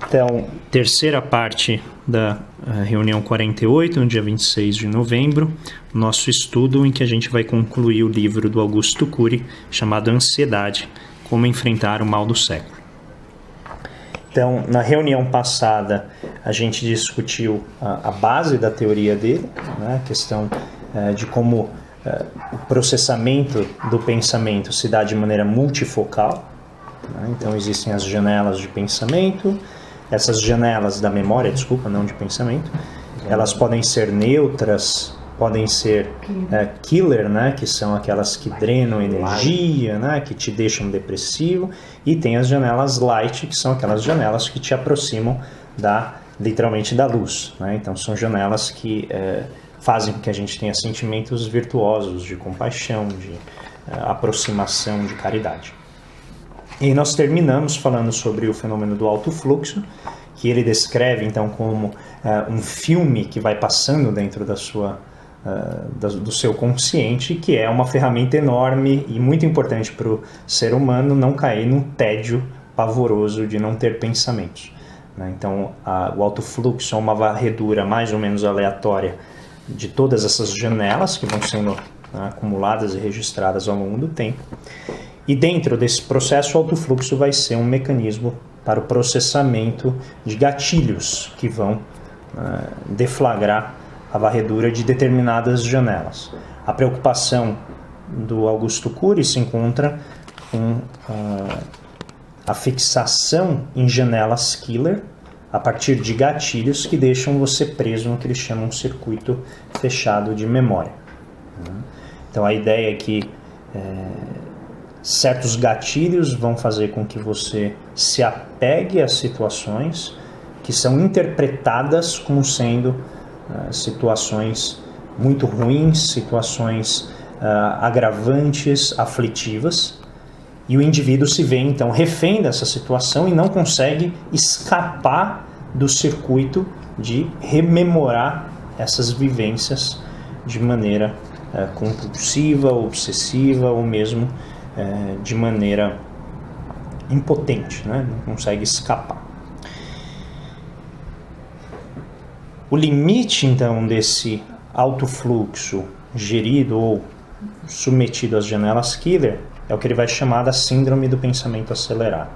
Então, terceira parte da reunião 48, no dia 26 de novembro, nosso estudo em que a gente vai concluir o livro do Augusto Cury, chamado Ansiedade, Como Enfrentar o Mal do Século. Então, na reunião passada, a gente discutiu a base da teoria dele, né, a questão de como o processamento do pensamento se dá de maneira multifocal. Né? Então, existem as janelas de pensamento. Essas janelas da memória, não de pensamento, elas podem ser neutras, podem ser killer, né, que são aquelas que drenam energia, né, que te deixam depressivo, e tem as janelas light, que são aquelas janelas que te aproximam literalmente da luz. Né? Então são janelas que fazem com que a gente tenha sentimentos virtuosos de compaixão, de aproximação, de caridade. E nós terminamos falando sobre o fenômeno do alto fluxo, que ele descreve então como um filme que vai passando dentro do seu consciente, que é uma ferramenta enorme e muito importante para o ser humano não cair no tédio pavoroso de não ter pensamentos. Né? Então o alto fluxo é uma varredura mais ou menos aleatória de todas essas janelas que vão sendo acumuladas e registradas ao longo do tempo. E dentro desse processo, o alto fluxo vai ser um mecanismo para o processamento de gatilhos que vão deflagrar a varredura de determinadas janelas. A preocupação do Augusto Cury se encontra com a fixação em janelas killer a partir de gatilhos que deixam você preso no que eles chamam de circuito fechado de memória. Então a ideia é que certos gatilhos vão fazer com que você se apegue a situações que são interpretadas como sendo situações muito ruins, situações agravantes, aflitivas, e o indivíduo se vê então refém dessa situação e não consegue escapar do circuito de rememorar essas vivências de maneira compulsiva, obsessiva ou mesmo de maneira impotente, né? Não consegue escapar. O limite, então, desse alto fluxo gerido ou submetido às janelas killer é o que ele vai chamar da síndrome do pensamento acelerado,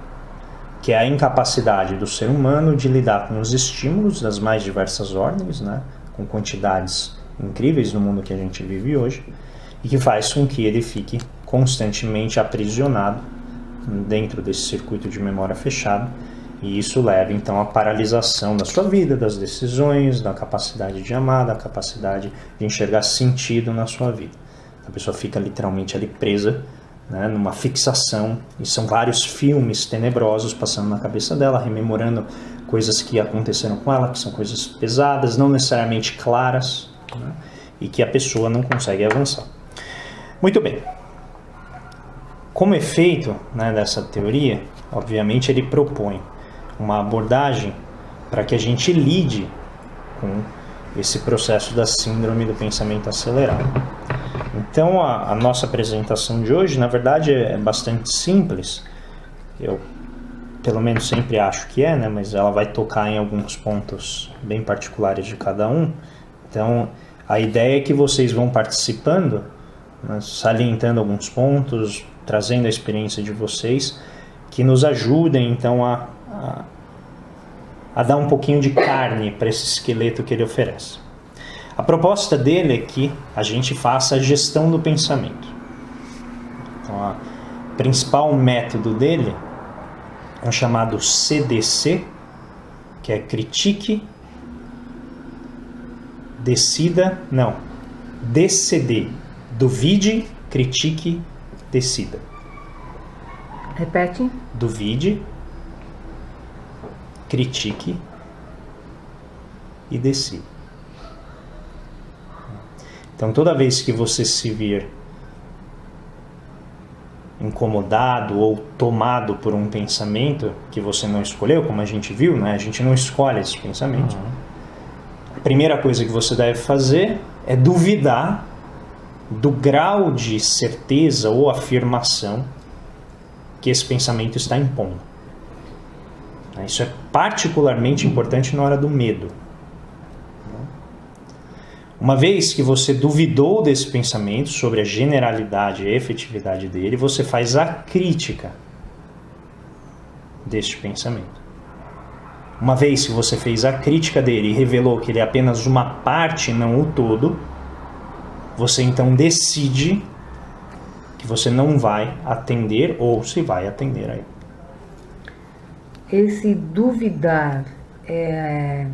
que é a incapacidade do ser humano de lidar com os estímulos das mais diversas ordens, né? Com quantidades incríveis no mundo que a gente vive hoje, e que faz com que ele fique constantemente aprisionado dentro desse circuito de memória fechado, e isso leva então à paralisação da sua vida, das decisões, da capacidade de amar, da capacidade de enxergar sentido na sua vida. A pessoa fica literalmente ali presa, né, numa fixação, e são vários filmes tenebrosos passando na cabeça dela, rememorando coisas que aconteceram com ela, que são coisas pesadas, não necessariamente claras, né, e que a pessoa não consegue avançar. Muito bem. Como efeito, né, dessa teoria, obviamente ele propõe uma abordagem para que a gente lide com esse processo da síndrome do pensamento acelerado. Então a nossa apresentação de hoje, na verdade, é bastante simples. Eu, pelo menos, sempre acho que né, mas ela vai tocar em alguns pontos bem particulares de cada um. Então a ideia é que vocês vão participando, né, salientando alguns pontos, trazendo a experiência de vocês, que nos ajudem então a dar um pouquinho de carne para esse esqueleto que ele oferece. A proposta dele é que a gente faça a gestão do pensamento. Então, o principal método dele é o chamado CDC, que é critique, decida, não, DCD, duvide, critique, decida. Repete. Duvide, critique e decida. Então, toda vez que você se vir incomodado ou tomado por um pensamento que você não escolheu, como a gente viu, né? A gente não escolhe esses pensamentos. A primeira coisa que você deve fazer é duvidar do grau de certeza ou afirmação que esse pensamento está impondo. Isso é particularmente importante na hora do medo. Uma vez que você duvidou desse pensamento sobre a generalidade e a efetividade dele, você faz a crítica deste pensamento. Uma vez que você fez a crítica dele e revelou que ele é apenas uma parte, não o todo, você então decide que você não vai atender ou se vai atender a ele. Esse duvidar é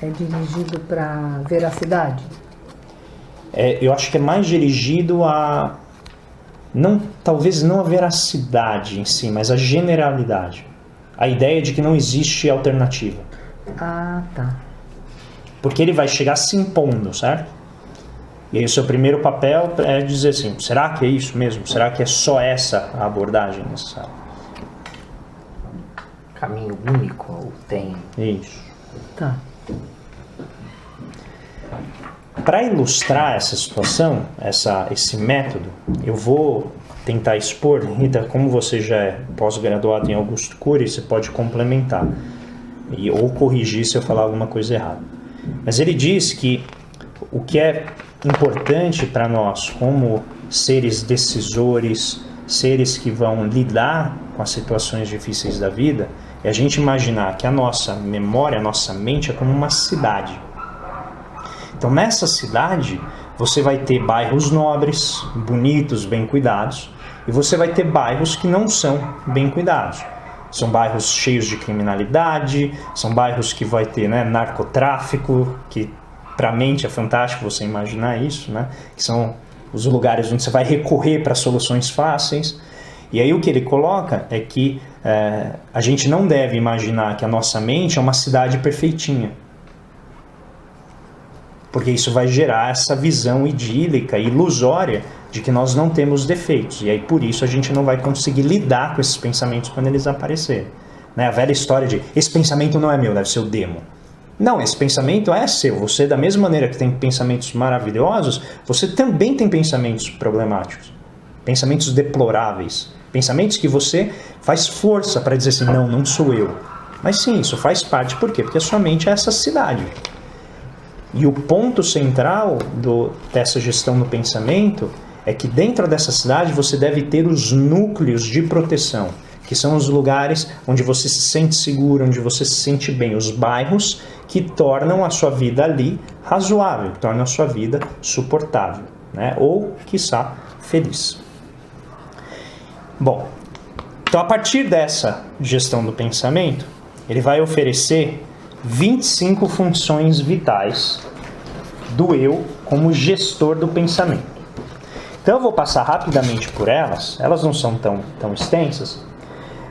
dirigido para veracidade? Eu acho que é mais dirigido a, talvez não a veracidade em si, mas a generalidade. A ideia de que não existe alternativa. Ah, tá. Porque ele vai chegar se impondo, certo? E aí o seu primeiro papel é dizer assim, será que é isso mesmo? Será que é só essa a abordagem necessária? Caminho único ou tem? Isso. Tá. Para ilustrar essa situação, esse método, eu vou tentar expor, Rita, como você já é pós-graduado em Augusto Cury, você pode complementar ou corrigir se eu falar alguma coisa errada. Mas ele diz que o que é importante para nós, como seres decisores, seres que vão lidar com as situações difíceis da vida, é a gente imaginar que a nossa memória, a nossa mente é como uma cidade. Então, nessa cidade, você vai ter bairros nobres, bonitos, bem cuidados, e você vai ter bairros que não são bem cuidados. São bairros cheios de criminalidade, são bairros que vai ter narcotráfico, que para a mente é fantástico você imaginar isso, né? Que são os lugares onde você vai recorrer para soluções fáceis. E aí o que ele coloca é que a gente não deve imaginar que a nossa mente é uma cidade perfeitinha. Porque isso vai gerar essa visão idílica e ilusória de que nós não temos defeitos. E aí por isso a gente não vai conseguir lidar com esses pensamentos quando eles aparecerem. Né? A velha história de, esse pensamento não é meu, deve ser o demo. Não, esse pensamento é seu. Você, da mesma maneira que tem pensamentos maravilhosos, você também tem pensamentos problemáticos. Pensamentos deploráveis. Pensamentos que você faz força para dizer assim, não sou eu. Mas sim, isso faz parte. Por quê? Porque a sua mente é essa cidade. E o ponto central dessa gestão do pensamento é que dentro dessa cidade você deve ter os núcleos de proteção, que são os lugares onde você se sente seguro, onde você se sente bem, os bairros que tornam a sua vida ali razoável, que tornam a sua vida suportável, né? Ou, quiçá, feliz. Bom, então a partir dessa gestão do pensamento, ele vai oferecer 25 funções vitais do eu como gestor do pensamento. Então eu vou passar rapidamente por elas não são tão extensas,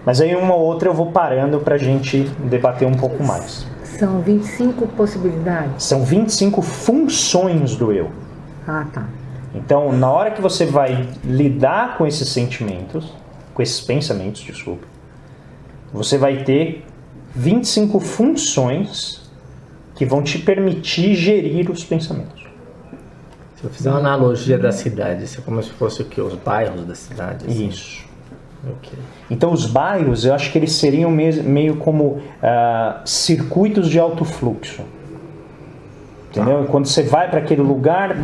mas aí uma ou outra eu vou parando para a gente debater um pouco mais. São 25 possibilidades? São 25 funções do eu. Ah, tá. Então, na hora que você vai lidar com esses sentimentos, com esses pensamentos, desculpa, você vai ter 25 funções que vão te permitir gerir os pensamentos. Se eu fizer uma analogia da cidade, isso é como se fosse o quê? Os bairros da cidade? Assim. Isso. Okay. Então os bairros, eu acho que eles seriam meio como circuitos de alto fluxo. Entendeu? Quando você vai para aquele lugar,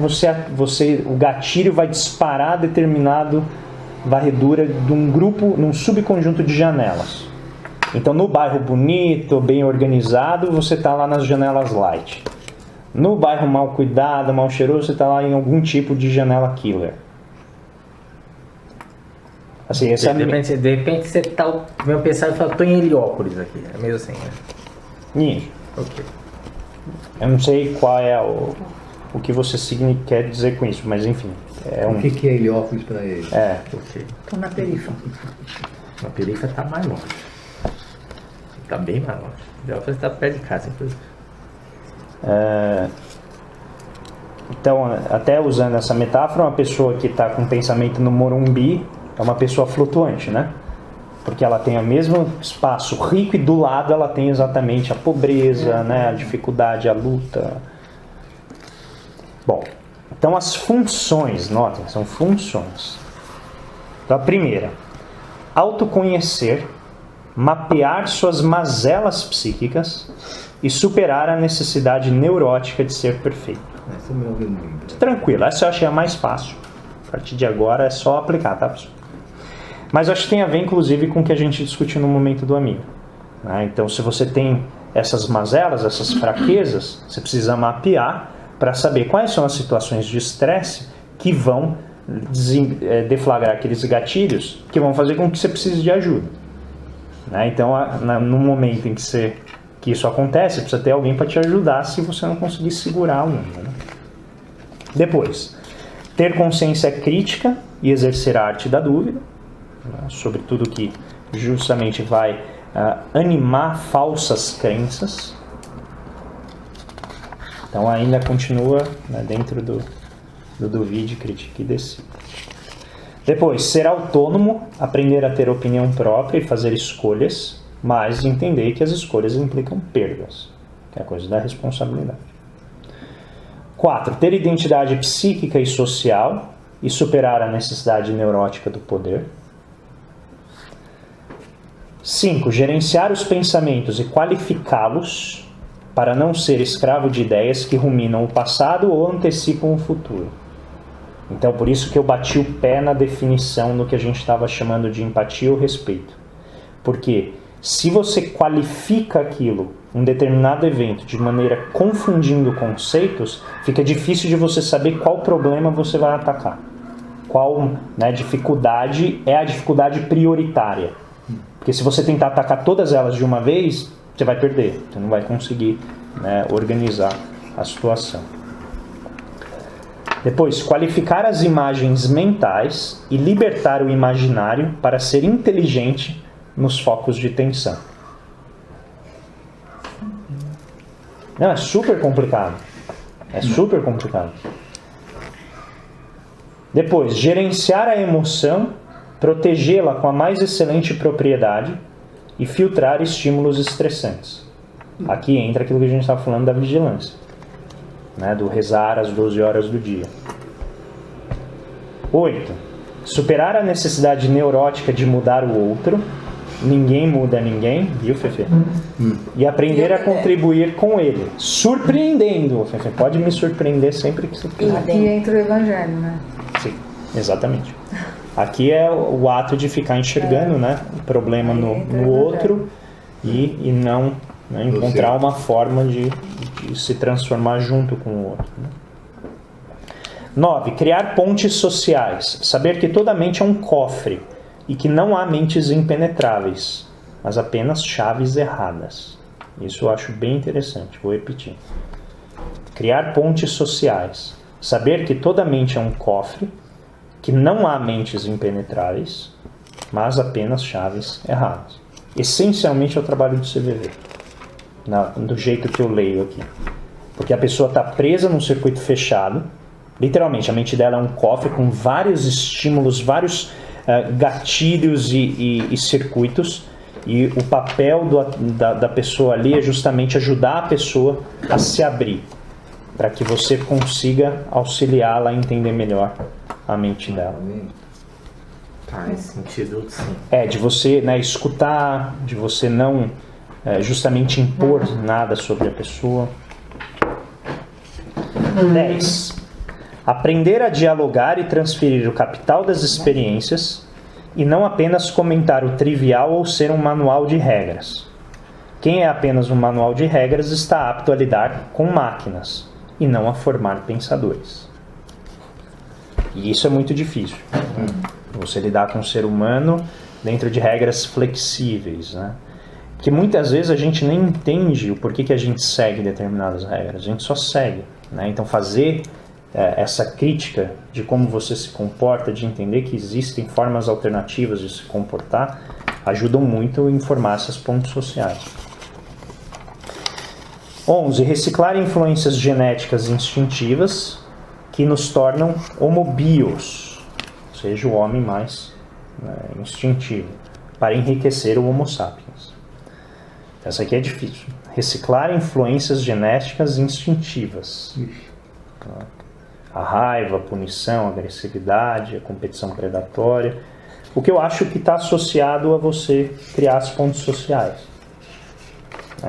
o gatilho vai disparar determinado varredura de um grupo, num subconjunto de janelas. Então no bairro bonito, bem organizado, você está lá nas janelas light. No bairro mal cuidado, mal cheiroso, você está lá em algum tipo de janela killer. Assim, de repente você está meu pensar e fala, estou em Heliópolis aqui. É meio assim, né? Isso. Ok. Eu não sei qual é o que você quer dizer com isso, mas enfim. O que é Heliópolis para ele? Ok. Estou na perifa. Na perifa está mais longe. Está bem mais longe. Heliópolis está perto de casa, inclusive. Então, até usando essa metáfora, uma pessoa que está com pensamento no Morumbi é uma pessoa flutuante, né? Porque ela tem o mesmo espaço rico e do lado ela tem exatamente a pobreza, né? A dificuldade, a luta. Bom, então as funções, notem, são funções. Então a primeira, autoconhecer mapear suas mazelas psíquicas e superar a necessidade neurótica de ser perfeito. Essa é meu livro. Tranquilo, essa eu achei a mais fácil. A partir de agora é só aplicar, tá, pessoal? Mas eu acho que tem a ver, inclusive, com o que a gente discutiu no momento do amigo. Né? Então, se você tem essas mazelas, essas fraquezas, você precisa mapear para saber quais são as situações de estresse que vão deflagrar aqueles gatilhos que vão fazer com que você precise de ajuda. Né? Então, no momento em que isso acontece, precisa ter alguém para te ajudar se você não conseguir segurar a onda. Né? Depois, ter consciência crítica e exercer a arte da dúvida, né? Sobre tudo que justamente vai animar falsas crenças. Então ainda continua, né, dentro do duvide, critique e decida. Depois, ser autônomo, aprender a ter opinião própria e fazer escolhas, mas entender que as escolhas implicam perdas, que é a coisa da responsabilidade. 4. Ter identidade psíquica e social e superar a necessidade neurótica do poder. 5. Gerenciar os pensamentos e qualificá-los para não ser escravo de ideias que ruminam o passado ou antecipam o futuro. Então, por isso que eu bati o pé na definição do que a gente estava chamando de empatia ou respeito. Porque se você qualifica aquilo, um determinado evento, de maneira confundindo conceitos, fica difícil de você saber qual problema você vai atacar. Qual, né, dificuldade é a dificuldade prioritária. Porque se você tentar atacar todas elas de uma vez, você vai perder. Você não vai conseguir, né, organizar a situação. Depois, qualificar as imagens mentais e libertar o imaginário para ser inteligente nos focos de tensão. Não, é super complicado. É super complicado. Depois, gerenciar a emoção, protegê-la com a mais excelente propriedade e filtrar estímulos estressantes. Aqui entra aquilo que a gente estava falando da vigilância, né, do rezar às 12 horas do dia. 8. Superar a necessidade neurótica de mudar o outro. Ninguém muda ninguém, viu, Fefe? E aprender a contribuir com ele, surpreendendo. Fefe, pode me surpreender sempre que você quiser. Aqui entra o evangelho, né? Sim, exatamente. Aqui é o ato de ficar enxergando, né, o problema no outro e não, né, encontrar uma forma de se transformar junto com o outro. Né? 9. Criar pontes sociais. Saber que toda mente é um cofre e que não há mentes impenetráveis, mas apenas chaves erradas. Isso eu acho bem interessante, vou repetir. Criar pontes sociais. Saber que toda mente é um cofre, que não há mentes impenetráveis, mas apenas chaves erradas. Essencialmente é o trabalho do CVV, do jeito que eu leio aqui. Porque a pessoa está presa num circuito fechado, literalmente, a mente dela é um cofre com vários estímulos, vários gatilhos e circuitos, e o papel da pessoa ali é justamente ajudar a pessoa a se abrir, para que você consiga auxiliá-la a entender melhor a mente dela. Faz sentido, sim. De você, né, escutar, de você não justamente impor nada sobre a pessoa. 10. Aprender a dialogar e transferir o capital das experiências e não apenas comentar o trivial ou ser um manual de regras. Quem é apenas um manual de regras está apto a lidar com máquinas e não a formar pensadores. E isso é muito difícil. Você lidar com um ser humano dentro de regras flexíveis, né? Que muitas vezes a gente nem entende o porquê que a gente segue determinadas regras. A gente só segue, né? Então fazer essa crítica de como você se comporta, de entender que existem formas alternativas de se comportar, ajudam muito em formar esses pontos sociais. 11. Reciclar influências genéticas instintivas que nos tornam homobios, ou seja, o homem mais instintivo, para enriquecer o Homo sapiens. Essa aqui é difícil. Reciclar influências genéticas instintivas. A raiva, a punição, a agressividade, a competição predatória. o que eu acho que está associado a você criar os pontos sociais.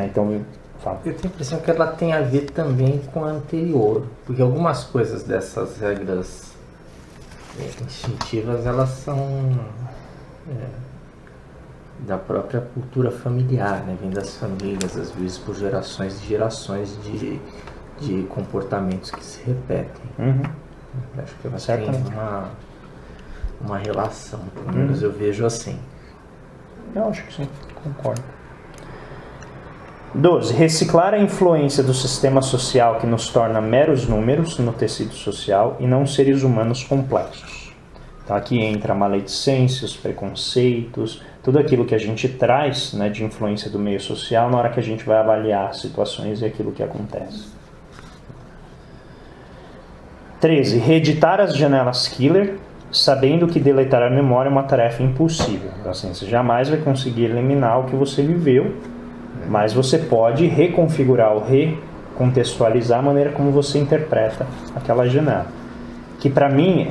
Então, fala. Eu tenho a impressão que ela tem a ver também com a anterior, porque algumas coisas dessas regras instintivas, elas são da própria cultura familiar, né? Vem das famílias, às vezes por gerações e gerações de comportamentos que se repetem. Acho que elas têm uma relação, pelo menos eu vejo assim. Eu acho que sim, concordo. 12. Reciclar a influência do sistema social que nos torna meros números no tecido social e não seres humanos complexos. Então aqui entra a maledicência, os preconceitos, tudo aquilo que a gente traz, né, de influência do meio social na hora que a gente vai avaliar as situações e aquilo que acontece. 13. Reeditar as janelas killer, sabendo que deletar a memória é uma tarefa impossível. Então, assim, você jamais vai conseguir eliminar o que você viveu, mas você pode reconfigurar ou recontextualizar a maneira como você interpreta aquela janela. Que para mim,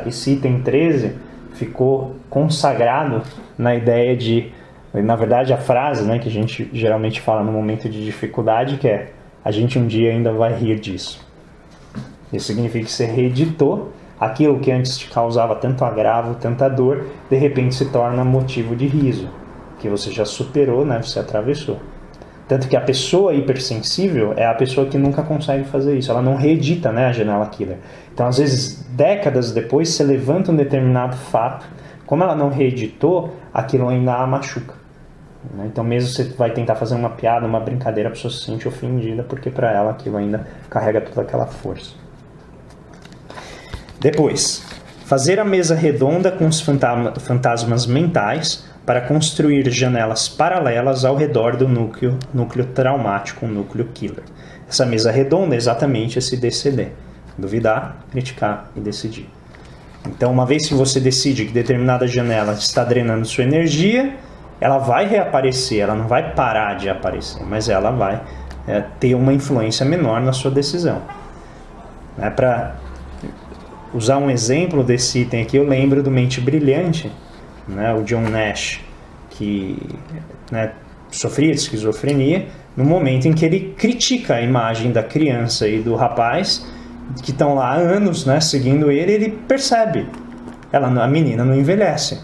esse item 13 ficou consagrado na ideia de, na verdade a frase, né, que a gente geralmente fala no momento de dificuldade, que é: a gente um dia ainda vai rir disso. Isso significa que você reeditou aquilo que antes te causava tanto agravo, tanta dor, de repente se torna motivo de riso, que você já superou, né, você atravessou. Tanto que a pessoa hipersensível é a pessoa que nunca consegue fazer isso, ela não reedita, né, a janela killer. Então, às vezes, décadas depois, você levanta um determinado fato, como ela não reeditou, aquilo ainda a machuca. Então, mesmo você vai tentar fazer uma piada, uma brincadeira, a pessoa se sente ofendida, porque para ela aquilo ainda carrega toda aquela força. Depois, fazer a mesa redonda com os fantasmas mentais para construir janelas paralelas ao redor do núcleo traumático, o núcleo killer. Essa mesa redonda é exatamente esse DCD. Duvidar, criticar e decidir. Então, uma vez que você decide que determinada janela está drenando sua energia, ela vai reaparecer, ela não vai parar de aparecer, mas ela vai ter uma influência menor na sua decisão. Para usar um exemplo desse item aqui, eu lembro do Mente Brilhante, né, o John Nash, que, né, sofria de esquizofrenia, no momento em que ele critica a imagem da criança e do rapaz que estão lá há anos, né, seguindo ele percebe, a menina não envelhece.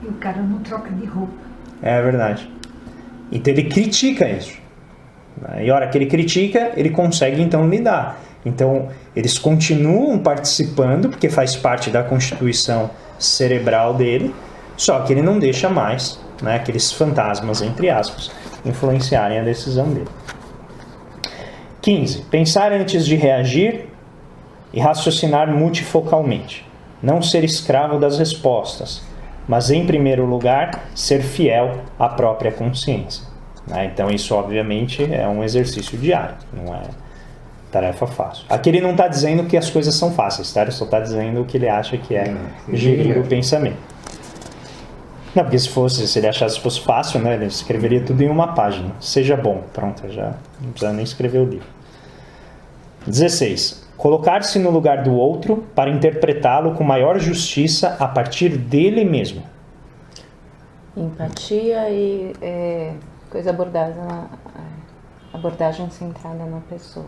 E o cara não troca de roupa. É verdade. Então ele critica isso. E a hora que ele critica, ele consegue então lidar. Então eles continuam participando, porque faz parte da constituição cerebral dele, só que ele não deixa mais, né, aqueles fantasmas, entre aspas, influenciarem a decisão dele. 15. Pensar antes de reagir e raciocinar multifocalmente. Não ser escravo das respostas, mas, em primeiro lugar, ser fiel à própria consciência. Então, isso, obviamente, é um exercício diário, não é tarefa fácil. Aqui ele não está dizendo que as coisas são fáceis, tá? Ele só está dizendo o que ele acha que é gerir o pensamento. Não, porque se ele achasse que fosse fácil, né, ele escreveria tudo em uma página. Seja bom. Pronto, já não precisa nem escrever o livro. 16. Colocar-se no lugar do outro para interpretá-lo com maior justiça a partir dele mesmo. Empatia e abordagem centrada na pessoa.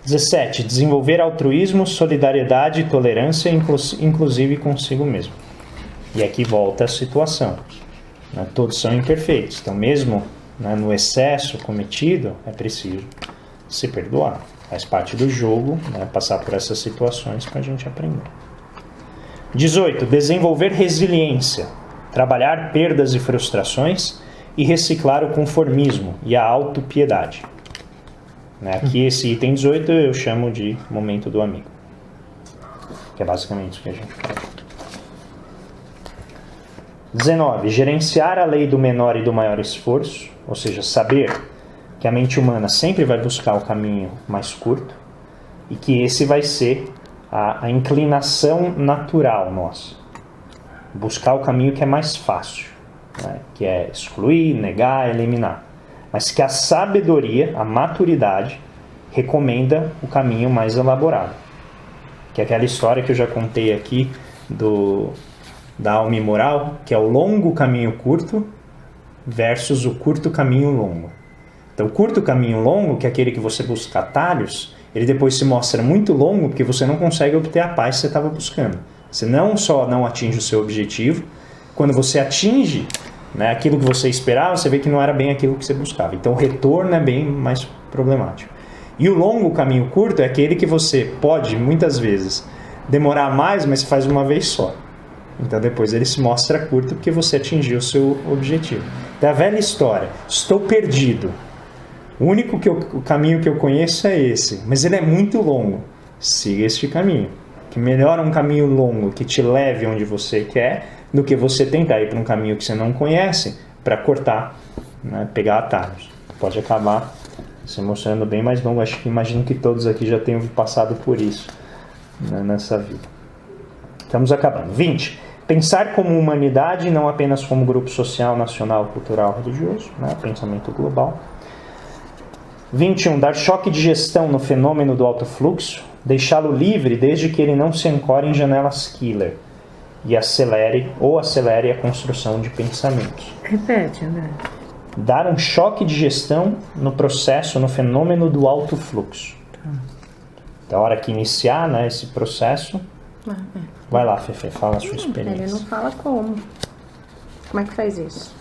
17. Desenvolver altruísmo, solidariedade e tolerância, inclusive consigo mesmo. E aqui volta a situação. Todos são imperfeitos. Então, mesmo no excesso cometido, é preciso se perdoar. Faz parte do jogo, passar por essas situações para a gente aprender. 18. Desenvolver resiliência. Trabalhar perdas e frustrações e reciclar o conformismo e a autopiedade. Aqui esse item 18 eu chamo de momento do amigo. Que é basicamente isso que a gente faz. 19. Gerenciar a lei do menor e do maior esforço, ou seja, saber que a mente humana sempre vai buscar o caminho mais curto e que esse vai ser a inclinação natural nossa. Buscar o caminho que é mais fácil, que é excluir, negar, eliminar. Mas que a sabedoria, a maturidade, recomenda o caminho mais elaborado, que é aquela história que eu já contei aqui da alma imoral, que é o longo caminho curto versus o curto caminho longo. Então, o curto caminho longo, que é aquele que você busca atalhos, ele depois se mostra muito longo porque você não consegue obter a paz que você estava buscando. Você não só não atinge o seu objetivo, quando você atinge, né, aquilo que você esperava, você vê que não era bem aquilo que você buscava. Então, o retorno é bem mais problemático. E o longo caminho curto é aquele que você pode, muitas vezes, demorar mais, mas faz uma vez só. Então, depois ele se mostra curto porque você atingiu o seu objetivo. Então, a velha história, estou perdido. O caminho que eu conheço é esse, mas ele é muito longo. Siga este caminho. Que melhor um caminho longo que te leve onde você quer do que você tentar ir para um caminho que você não conhece para cortar, né, pegar atalhos. Pode acabar se mostrando bem mais longo. Imagino que todos aqui já tenham passado por isso, né, nessa vida. Estamos acabando. 20. Pensar como humanidade e não apenas como grupo social, nacional, cultural, religioso, né, pensamento global. 21. Dar choque de gestão no fenômeno do alto fluxo, deixá-lo livre desde que ele não se ancore em janelas killer e acelere a construção de pensamentos. Repete, André. Dar um choque de gestão no processo, no fenômeno do alto fluxo. Da hora que iniciar, né, esse processo, vai lá, Fefe, fala a sua experiência. Ele não fala como. Como é que faz isso?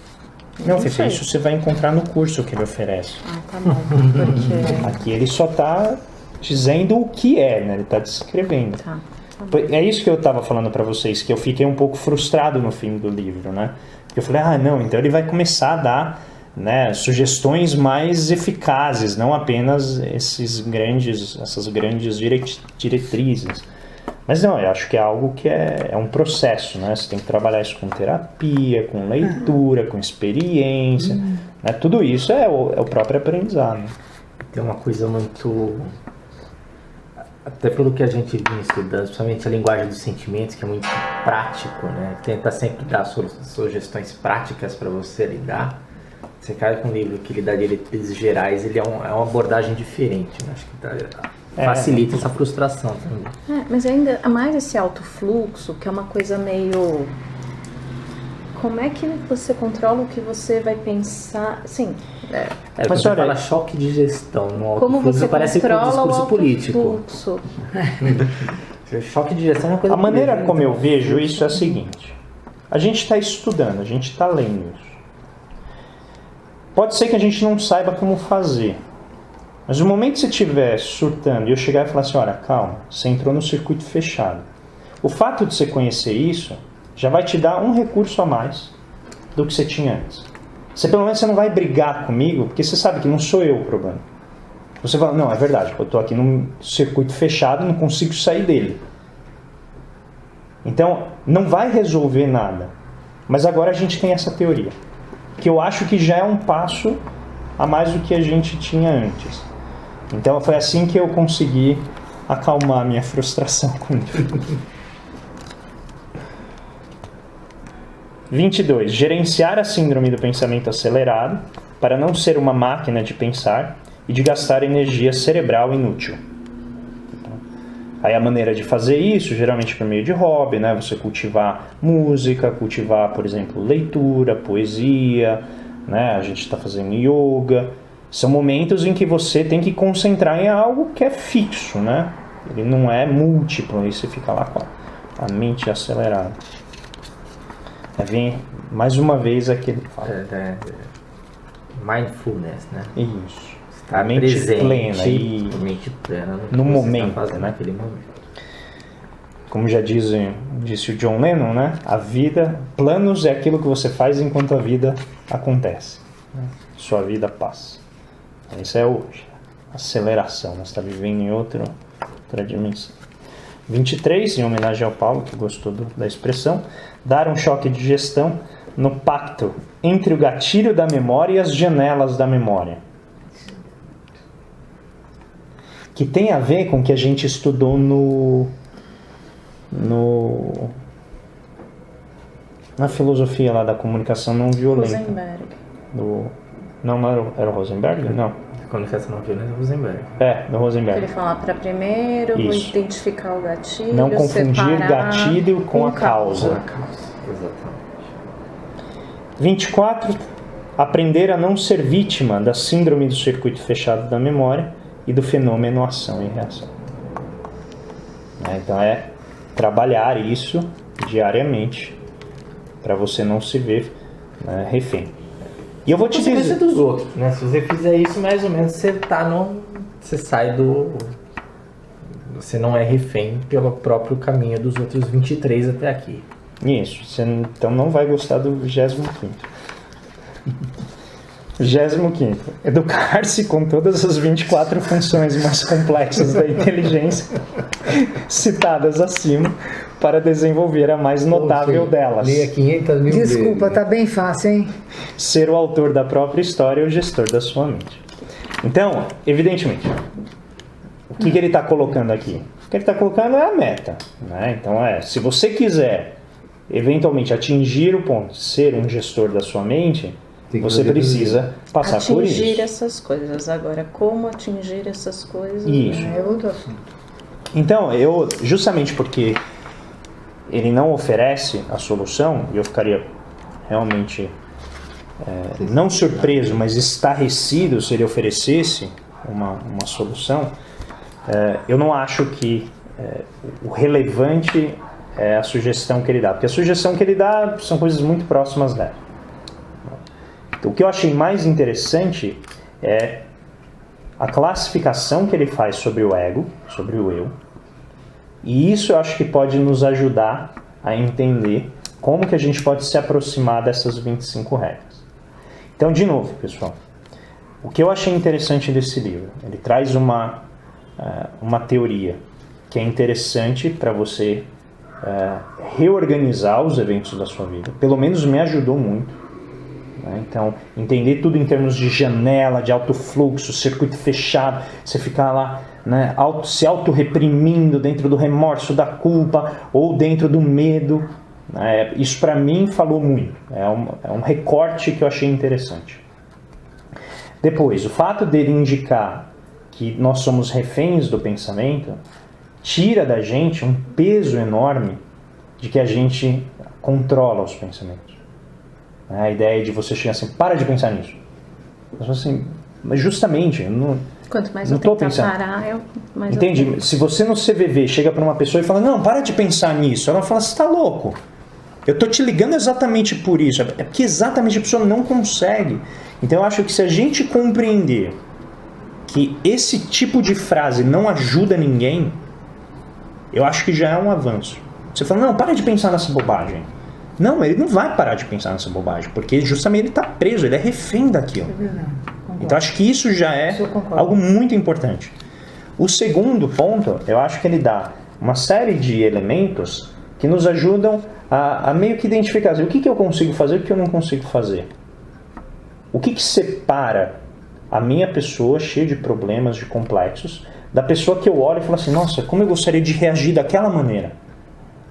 Não, Fefe, isso você vai encontrar no curso que ele oferece. Ah, tá bom. Porque... Aqui ele só está dizendo o que é, né? Ele está descrevendo. Tá. É isso que eu estava falando para vocês, que eu fiquei um pouco frustrado no fim do livro, né? Porque eu falei, não, então ele vai começar a dar, né, sugestões mais eficazes, não apenas essas grandes diretrizes. Mas não, eu acho que é algo que é um processo, né? Você tem que trabalhar isso com terapia, com leitura, com experiência, né? Tudo isso é o próprio aprendizado. Tem uma coisa muito... Até pelo que a gente vinha estudando, principalmente a linguagem dos sentimentos, que é muito prático, né? Tenta sempre dar sugestões práticas para você lidar. Você cai com um livro que ele dá diretrizes gerais, ele é uma abordagem diferente, né? Acho que facilita essa frustração também. Mas ainda mais esse alto fluxo, que é uma coisa meio... Como é que você controla o que você vai pensar? Sim. Mas você olha, fala choque de gestão no alto Como fluxo, você parece com controla discurso o alto político. fluxo? Choque de gestão é uma coisa... A maneira como eu vejo isso é a seguinte. A gente está estudando, a gente está lendo isso. Pode ser que a gente não saiba como fazer. Mas no momento que você estiver surtando e eu chegar e falar assim, olha, calma, você entrou no circuito fechado. O fato de você conhecer isso já vai te dar um recurso a mais do que você tinha antes. Pelo menos você não vai brigar comigo, porque você sabe que não sou eu o problema. Você fala, não, é verdade, eu estou aqui num circuito fechado e não consigo sair dele. Então, não vai resolver nada. Mas agora a gente tem essa teoria, que eu acho que já é um passo a mais do que a gente tinha antes. Então foi assim que eu consegui acalmar a minha frustração com isso. 22. Gerenciar a síndrome do pensamento acelerado para não ser uma máquina de pensar e de gastar energia cerebral inútil. Aí a maneira de fazer isso, geralmente por meio de hobby, né? Você cultivar música, cultivar, por exemplo, leitura, poesia, né? A gente está fazendo yoga. São momentos em que você tem que concentrar em algo que é fixo, né? Ele não é múltiplo, aí você fica lá com a mente acelerada. Vem mais uma vez aquele mindfulness, né? Isso. Estar a mente presente, plena e mente plena no momento, fazendo né? naquele momento. Como já disse o John Lennon, né? A vida, planos é aquilo que você faz enquanto a vida acontece. Sua vida passa. Isso é hoje. Aceleração. Você está vivendo em outra dimensão. 23, em homenagem ao Paulo, que gostou da expressão, dar um choque de gestão no pacto entre o gatilho da memória e as janelas da memória. Que tem a ver com o que a gente estudou na filosofia lá da comunicação não violenta. Rosenberg. Não era o Rosenberg? Não. Comunicação não violenta é Rosenberg. No Rosenberg. Ele fala para primeiro, vou Isso. identificar o gatilho, Não confundir separar gatilho com a causa. Exatamente. 24. Aprender a não ser vítima da síndrome do circuito fechado da memória e do fenômeno ação e reação. Então é trabalhar isso diariamente para você não se ver refém. E eu vou te dizer dos outros, né? Se você fizer isso, mais ou menos você você sai do... Você não é refém pelo próprio caminho dos outros 23 até aqui. Isso, você então não vai gostar do 25º. 25º. Educar-se com todas as 24 funções mais complexas da inteligência citadas acima para desenvolver a mais notável delas. Leia 500 mil Desculpa, vezes. tá bem fácil, hein? Ser o autor da própria história e o gestor da sua mente. Então, evidentemente, o que ele está colocando aqui? O que ele está colocando é a meta. Né? Então, se você quiser eventualmente atingir o ponto de ser um gestor da sua mente, você precisa passar por isso. Atingir essas coisas. Agora, como atingir essas coisas? Isso. É outro assunto. Então, justamente porque ele não oferece a solução, e eu ficaria realmente não surpreso, mas estarrecido se ele oferecesse uma solução, eu não acho que o relevante é a sugestão que ele dá, porque a sugestão que ele dá são coisas muito próximas dela. O que eu achei mais interessante é a classificação que ele faz sobre o ego, sobre o eu, e isso eu acho que pode nos ajudar a entender como que a gente pode se aproximar dessas 25 regras. Então, de novo, pessoal, o que eu achei interessante desse livro, ele traz uma teoria que é interessante para você reorganizar os eventos da sua vida. Pelo menos me ajudou muito. Né? Então, entender tudo em termos de janela, de alto fluxo, circuito fechado, você ficar lá, né, se auto-reprimindo dentro do remorso, da culpa ou dentro do medo. Isso para mim falou muito. É um recorte que eu achei interessante. Depois, o fato dele indicar que nós somos reféns do pensamento tira da gente um peso enorme de que a gente controla os pensamentos. A ideia de você chegar assim, para de pensar nisso. Mas justamente, eu não... Quanto mais não eu tô tentar pensando. parar, mais Entende? eu tenho. Se você no CVV chega para uma pessoa e fala, não, para de pensar nisso. Ela fala, você está louco. Eu tô te ligando exatamente por isso. É porque exatamente a pessoa não consegue. Então eu acho que se a gente compreender que esse tipo de frase não ajuda ninguém, eu acho que já é um avanço. Você fala, não, para de pensar nessa bobagem. Não, ele não vai parar de pensar nessa bobagem, porque justamente ele está preso, ele é refém daquilo. Então acho que isso já é algo muito importante. O segundo ponto, eu acho que ele dá uma série de elementos que nos ajudam a meio que identificar o que eu consigo fazer e o que eu não consigo fazer. O que separa a minha pessoa cheia de problemas, de complexos, da pessoa que eu olho e falo assim, nossa, como eu gostaria de reagir daquela maneira.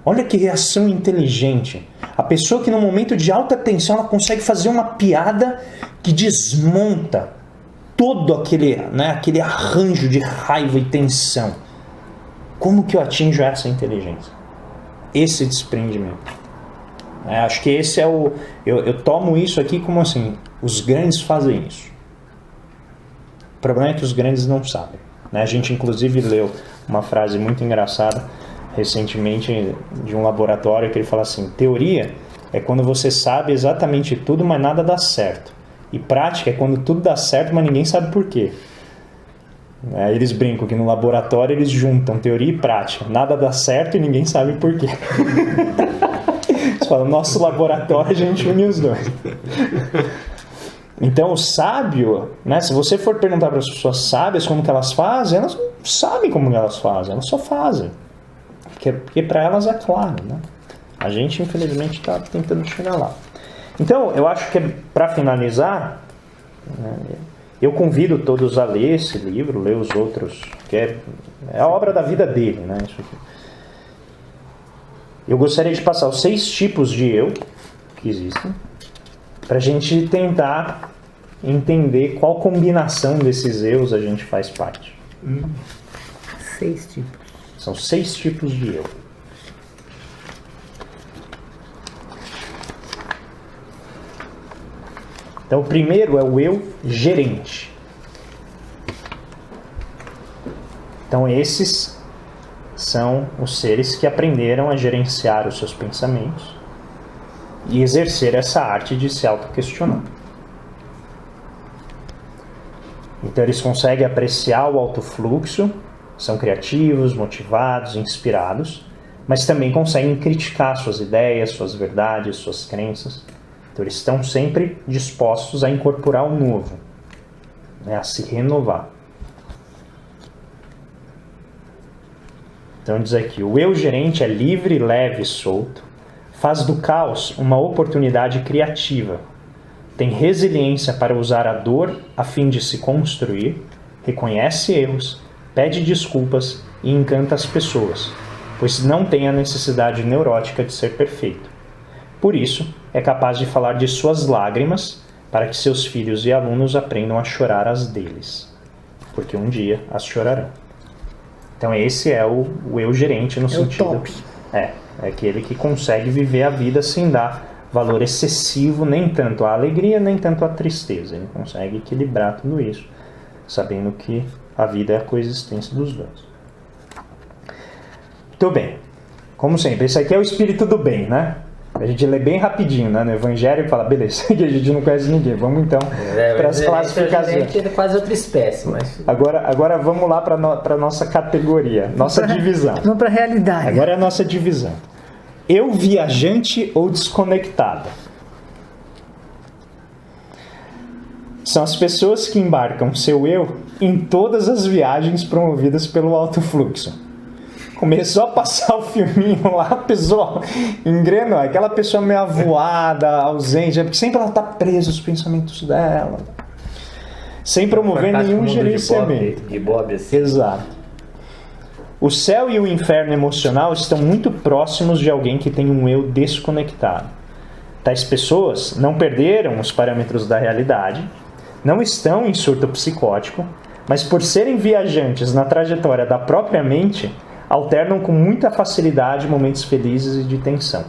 Olha que reação inteligente. A pessoa que no momento de alta tensão ela consegue fazer uma piada que desmonta todo aquele arranjo de raiva e tensão. Como que eu atinjo essa inteligência? Esse desprendimento. Acho que esse é o... Eu tomo isso aqui como assim, os grandes fazem isso. O problema é que os grandes não sabem. A gente inclusive leu uma frase muito engraçada recentemente de um laboratório que ele fala assim, teoria é quando você sabe exatamente tudo, mas nada dá certo. E prática é quando tudo dá certo, mas ninguém sabe por quê. Eles brincam que no laboratório eles juntam teoria e prática. Nada dá certo e ninguém sabe por quê. Eles falam, nosso laboratório a gente une os dois. Então o sábio, se você for perguntar para as pessoas sábias como que elas fazem, elas não sabem como elas fazem, elas só fazem. Porque para elas é claro, né? A gente infelizmente está tentando chegar lá. Então eu acho que para finalizar, eu convido todos a ler esse livro, ler os outros, que é a obra da vida dele, né? Isso aqui. Eu gostaria de passar os 6 tipos de eu que existem, para a gente tentar entender qual combinação desses eus a gente faz parte. 6 tipos. São 6 tipos de eu. Então, o primeiro é o eu gerente. Então, esses são os seres que aprenderam a gerenciar os seus pensamentos e exercer essa arte de se autoquestionar. Então, eles conseguem apreciar o alto fluxo, são criativos, motivados, inspirados, mas também conseguem criticar suas ideias, suas verdades, suas crenças. Então, eles estão sempre dispostos a incorporar o novo, né, a se renovar. Então, diz aqui, o eu gerente é livre, leve e solto, faz do caos uma oportunidade criativa, tem resiliência para usar a dor a fim de se construir, reconhece erros, pede desculpas e encanta as pessoas, pois não tem a necessidade neurótica de ser perfeito. Por isso, é capaz de falar de suas lágrimas para que seus filhos e alunos aprendam a chorar as deles, porque um dia as chorarão. Então esse é o eu gerente no sentido... o top. É aquele que consegue viver a vida sem dar valor excessivo nem tanto à alegria, nem tanto à tristeza. Ele consegue equilibrar tudo isso, sabendo que a vida é a coexistência dos dois. Muito bem. Como sempre, esse aqui é o espírito do bem, né? A gente lê bem rapidinho, né, no Evangelho e fala, beleza, a gente não conhece ninguém, vamos então para as classificações. É quase outra espécie, mas... Agora vamos lá para a nossa categoria, nossa divisão. Vamos para a realidade. Agora é a nossa divisão. Eu viajante ou desconectado? São as pessoas que embarcam seu eu em todas as viagens promovidas pelo alto fluxo. Começou a passar o filminho lá, a pessoa engrenou, aquela pessoa meio avoada, ausente, porque sempre ela está presa aos pensamentos dela, sem promover nenhum gerenciamento. De Bob, assim. Exato. O céu e o inferno emocional estão muito próximos de alguém que tem um eu desconectado. Tais pessoas não perderam os parâmetros da realidade, não estão em surto psicótico, mas por serem viajantes na trajetória da própria mente, alternam com muita facilidade momentos felizes e de tensão.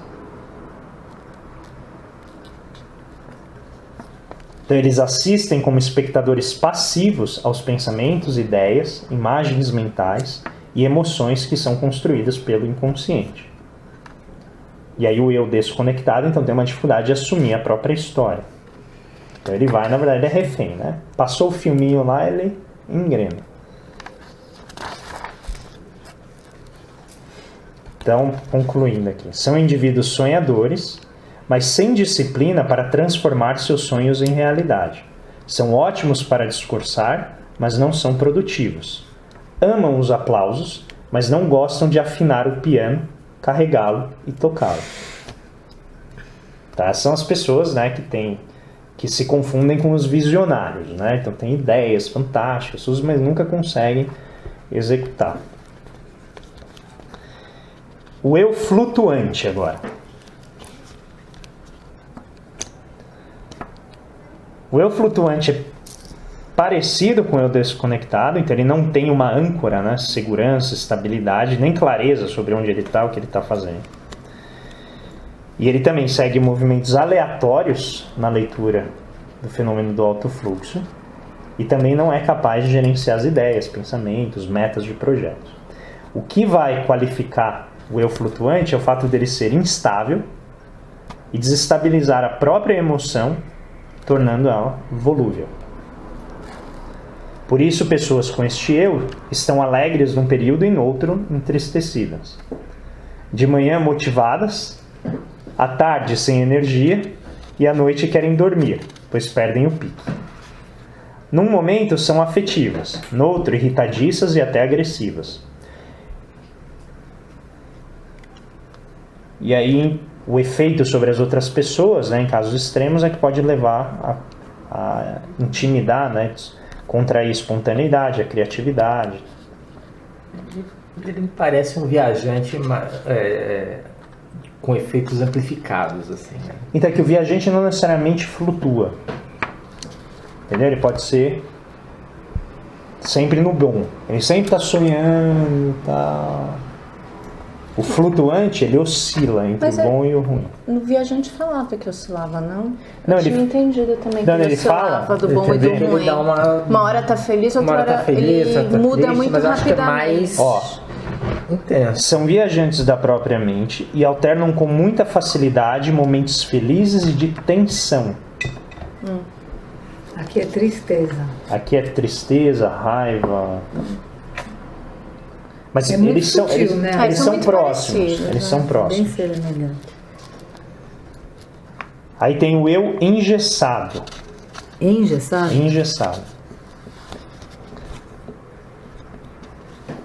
Então eles assistem como espectadores passivos aos pensamentos, ideias, imagens mentais e emoções que são construídas pelo inconsciente. E aí o eu desconectado então tem uma dificuldade de assumir a própria história. Então ele vai, na verdade, ele é refém, né? Passou o filminho lá, ele engrena. Então, concluindo aqui, são indivíduos sonhadores, mas sem disciplina para transformar seus sonhos em realidade. São ótimos para discursar, mas não são produtivos. Amam os aplausos, mas não gostam de afinar o piano, carregá-lo e tocá-lo. Tá? São as pessoas, né, que se confundem com os visionários, né? Então tem ideias fantásticas, mas nunca conseguem executar. O eu flutuante agora. O eu flutuante é parecido com o eu desconectado, então ele não tem uma âncora, né? Segurança, estabilidade, nem clareza sobre onde ele está, o que ele está fazendo. E ele também segue movimentos aleatórios na leitura do fenômeno do alto fluxo e também não é capaz de gerenciar as ideias, pensamentos, metas de projetos. O que vai qualificar o eu flutuante é o fato dele ser instável e desestabilizar a própria emoção, tornando ela volúvel. Por isso, pessoas com este eu estão alegres num período e em outro entristecidas. De manhã motivadas, à tarde sem energia e à noite querem dormir, pois perdem o pique. Num momento são afetivas, no outro irritadiças e até agressivas. E aí o efeito sobre as outras pessoas, né, em casos extremos, é que pode levar a intimidar, né, contrair a espontaneidade, a criatividade. Ele me parece um viajante com efeitos amplificados, assim, né? Então é que o viajante não necessariamente flutua. Entendeu? Ele pode ser sempre no bom. Ele sempre está sonhando, tá. O flutuante, ele oscila entre Mas o bom e o ruim. No Viajante falava que oscilava, não? Não, Eu tinha entendido também que Não, ele ele oscilava fala, do bom e do Ele ruim. dá Uma hora tá feliz, outra uma hora hora tá feliz, ele outra tá muda triste, muito mas eu acho que é rapidamente. mais Ó, intenso. são viajantes da própria mente e alternam com muita facilidade momentos felizes e de tensão. Aqui é tristeza. Aqui é tristeza, raiva. Mas É muito eles são, sutil, eles, né? eles Eles são são muito próximos. parecidos, Eles né? são Bem próximos. semelhante. Aí tem o eu engessado. Engessado? Engessado.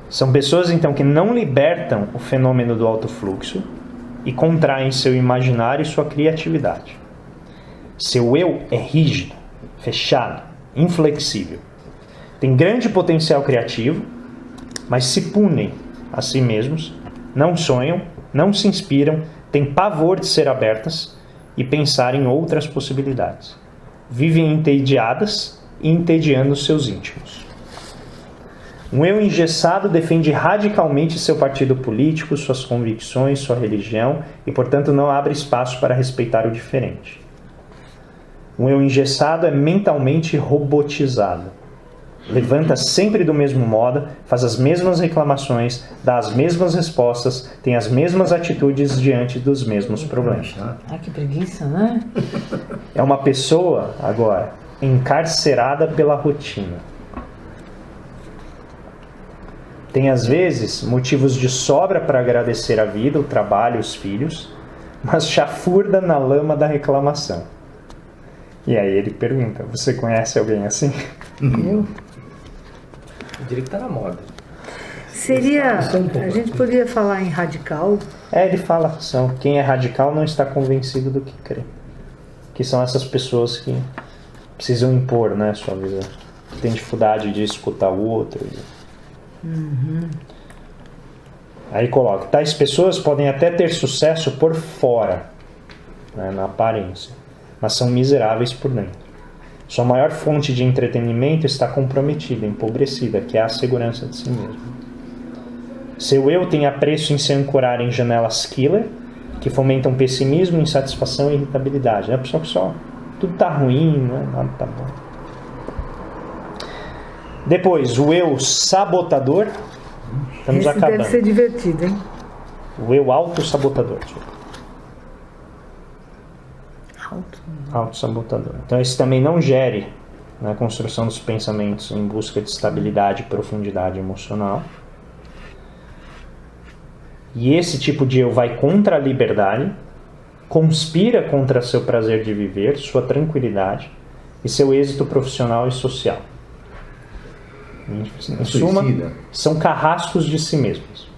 São pessoas, então, que não libertam o fenômeno do alto fluxo e contraem seu imaginário e sua criatividade. Seu eu é rígido, fechado, inflexível. Tem grande potencial criativo, mas se punem a si mesmos, não sonham, não se inspiram, têm pavor de ser abertas e pensar em outras possibilidades. Vivem entediadas e entediando seus íntimos. Um eu engessado defende radicalmente seu partido político, suas convicções, sua religião e, portanto, não abre espaço para respeitar o diferente. Um eu engessado é mentalmente robotizado. Levanta sempre do mesmo modo, faz as mesmas reclamações, dá as mesmas respostas, tem as mesmas atitudes diante dos mesmos problemas. Ah, que preguiça, né? É uma pessoa, agora, encarcerada pela rotina. Tem, às vezes, motivos de sobra para agradecer a vida, o trabalho, os filhos, mas chafurda na lama da reclamação. E aí ele pergunta, você conhece alguém assim? Eu? Eu diria que tá na moda. Seria. A gente poderia falar em radical. Ele fala, quem é radical não está convencido do que crê. Que são essas pessoas que precisam impor, né, sua visão. Que tem dificuldade de escutar o outro. Aí coloca, tais pessoas podem até ter sucesso por fora, né, na aparência, mas são miseráveis por dentro. Sua maior fonte de entretenimento está comprometida, empobrecida, que é a segurança de si mesmo. Seu eu tem apreço em se ancorar em janelas killer, que fomentam pessimismo, insatisfação e irritabilidade. É a pessoa que só tudo tá ruim, né? Nada tá bom. Depois, o eu sabotador. Estamos Esse acabando. deve ser divertido, hein? O eu autossabotador. Alto. Autossabotador. Então, esse também não gere na construção dos pensamentos em busca de estabilidade e profundidade emocional. E esse tipo de eu vai contra a liberdade, conspira contra seu prazer de viver, sua tranquilidade e seu êxito profissional e social. Em suma, são carrascos de si mesmos.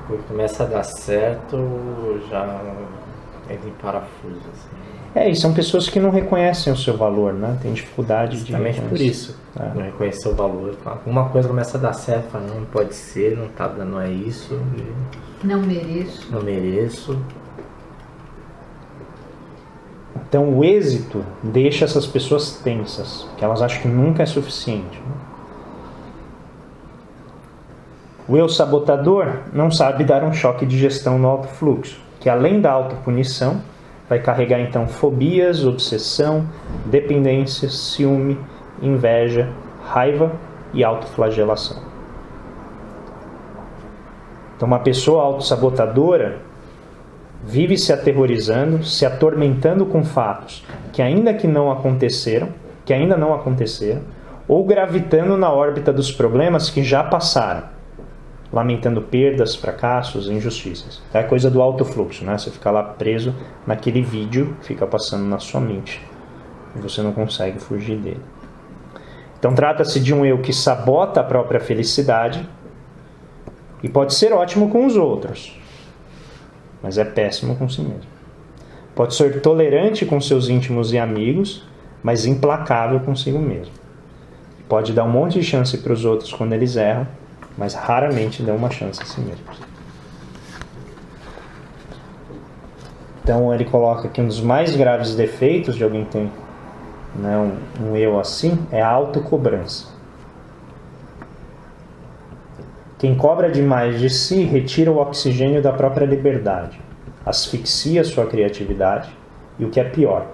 Quando começa a dar certo, já entra em parafuso. Assim. E são pessoas que não reconhecem o seu valor, né? Tem dificuldade de justamente por isso. Não reconhecer o valor. Alguma coisa começa a dar certo, fala, não pode ser, não tá dando, não é isso. Não mereço. Não mereço. Então o êxito deixa essas pessoas tensas, que elas acham que nunca é suficiente. O eu sabotador não sabe dar um choque de gestão no alto fluxo, que além da autopunição, vai carregar então fobias, obsessão, dependência, ciúme, inveja, raiva e autoflagelação. Então uma pessoa autossabotadora vive se aterrorizando, se atormentando com fatos que ainda não aconteceram, ou gravitando na órbita dos problemas que já passaram, lamentando perdas, fracassos, injustiças. É a coisa do alto fluxo, né? Você fica lá preso naquele vídeo, fica passando na sua mente e você não consegue fugir dele. Então trata-se de um eu que sabota a própria felicidade e pode ser ótimo com os outros, mas é péssimo com si mesmo. Pode ser tolerante com seus íntimos e amigos, mas implacável consigo mesmo. Pode dar um monte de chance para os outros quando eles erram, mas raramente dá uma chance a si mesmo. Então ele coloca que um dos mais graves defeitos de alguém que tem, né, um eu assim é a autocobrança. Quem cobra demais de si retira o oxigênio da própria liberdade, asfixia sua criatividade e, o que é pior,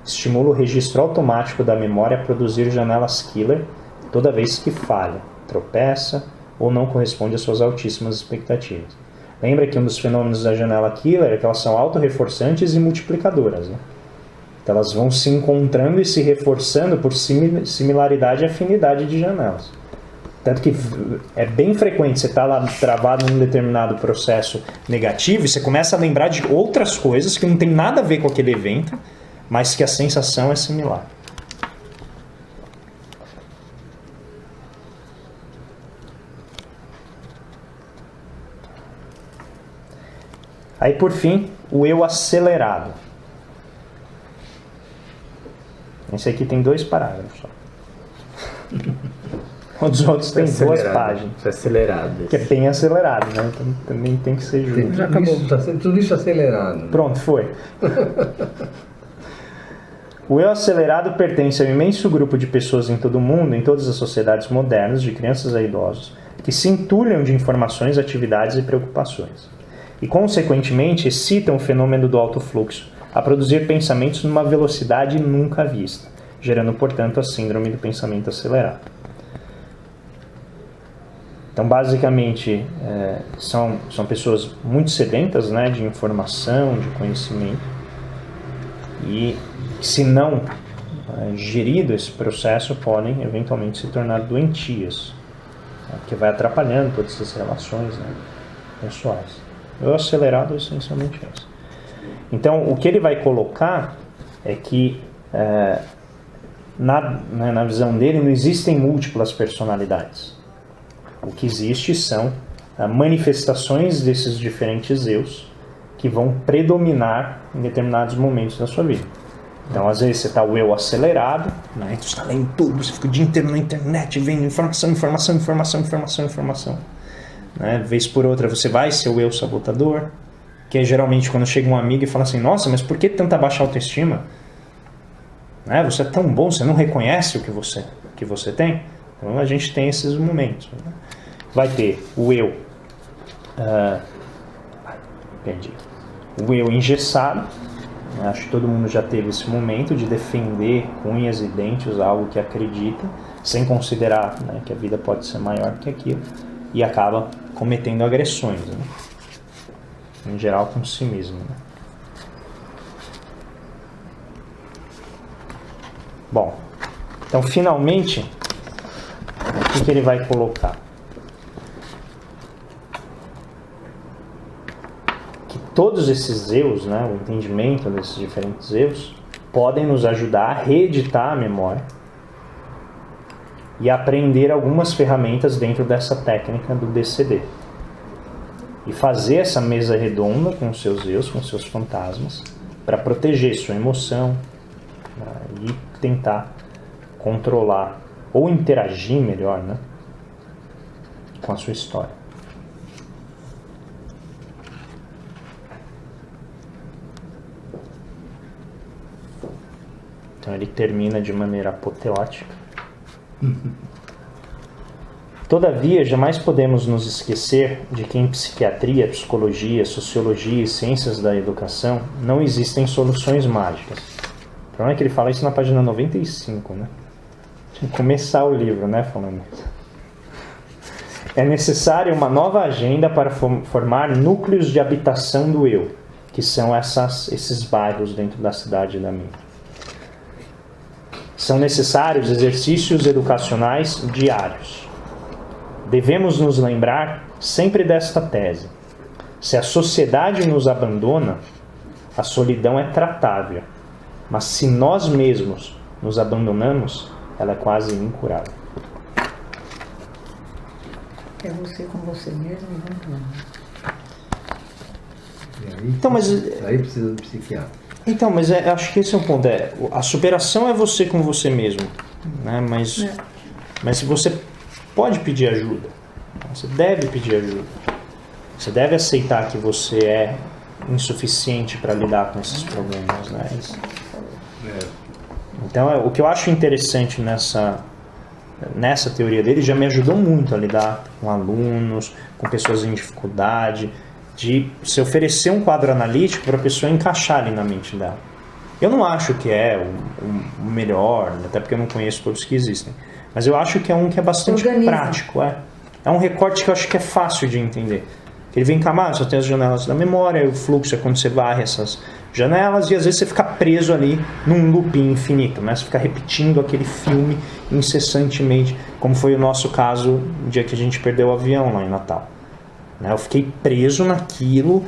estimula o registro automático da memória a produzir janelas killer toda vez que falha, tropeça ou não corresponde às suas altíssimas expectativas. Lembra que um dos fenômenos da janela killer é que elas são autorreforçantes e multiplicadoras, né? Então elas vão se encontrando e se reforçando por similaridade e afinidade de janelas. Tanto que é bem frequente você estar lá travado num determinado processo negativo e você começa a lembrar de outras coisas que não tem nada a ver com aquele evento, mas que a sensação é similar. Aí, por fim, o eu acelerado. Esse aqui tem 2 parágrafos só. Os outros têm 2 páginas. Isso é acelerado. Que é bem acelerado, né? Então, também tem que ser justo. Já acabou. Tudo isso acelerado. Pronto, foi. O eu acelerado pertence ao imenso grupo de pessoas em todo o mundo, em todas as sociedades modernas, de crianças a idosos, que se entulham de informações, atividades e preocupações. E, consequentemente, excitam o fenômeno do alto fluxo, a produzir pensamentos numa velocidade nunca vista, gerando, portanto, a síndrome do pensamento acelerado. Então, basicamente, são pessoas muito sedentas, né, de informação, de conhecimento, e, se não gerido esse processo, podem, eventualmente, se tornar doentias, né, que vai atrapalhando todas essas relações, né, pessoais. O acelerado é essencialmente isso. Então, o que ele vai colocar é que, na visão dele, não existem múltiplas personalidades. O que existe são manifestações desses diferentes eus que vão predominar em determinados momentos da sua vida. Então, às vezes, você está o eu acelerado, né? Você está lendo tudo, você fica o dia inteiro na internet, vendo informação. Né? Vez por outra, você vai ser o eu sabotador, que é geralmente quando chega um amigo e fala assim: nossa, mas por que tanta baixa autoestima? Né? Você é tão bom, você não reconhece o que você tem? Então a gente tem esses momentos. Né? Vai ter o eu o eu engessado. Acho que todo mundo já teve esse momento de defender com unhas e dentes algo que acredita, sem considerar, né, que a vida pode ser maior que aquilo, e acaba cometendo agressões, né? Em geral com si mesmo. Né? Bom, então finalmente, o que ele vai colocar? Que todos esses eus, né, o entendimento desses diferentes eus, podem nos ajudar a reeditar a memória e aprender algumas ferramentas dentro dessa técnica do DCD. E fazer essa mesa redonda com os seus eus, com os seus fantasmas, para proteger sua emoção, né, e tentar controlar ou interagir melhor, né, com a sua história. Então ele termina de maneira apoteótica. Todavia, jamais podemos nos esquecer de que em psiquiatria, psicologia, sociologia e ciências da educação não existem soluções mágicas. O problema é que ele fala isso na página 95, né? Tinha que começar o livro, né, falando isso. É necessária uma nova agenda para formar núcleos de habitação do eu, que são esses bairros dentro da cidade da mente. São necessários exercícios educacionais diários. Devemos nos lembrar sempre desta tese. Se a sociedade nos abandona, a solidão é tratável. Mas se nós mesmos nos abandonamos, ela é quase incurável. É você com você mesmo, né? Então, mas aí precisa do psiquiatra. Então, mas acho que esse é um ponto. A superação é você com você mesmo, né? Mas se você pode pedir ajuda, você deve pedir ajuda. Você deve aceitar que você é insuficiente para lidar com esses problemas, né? Então, o que eu acho interessante nessa teoria dele já me ajudou muito a lidar com alunos, com pessoas em dificuldade, de se oferecer um quadro analítico para a pessoa encaixar ali na mente dela. Eu não acho que é o melhor, até porque eu não conheço todos que existem, mas eu acho que é um que é bastante prático. É um recorte que eu acho que é fácil de entender. Ele vem camado, só tem as janelas da memória, o fluxo é quando você varre essas janelas, e às vezes você fica preso ali num looping infinito, né? Você fica repetindo aquele filme incessantemente, como foi o nosso caso no dia que a gente perdeu o avião lá em Natal. Eu fiquei preso naquilo,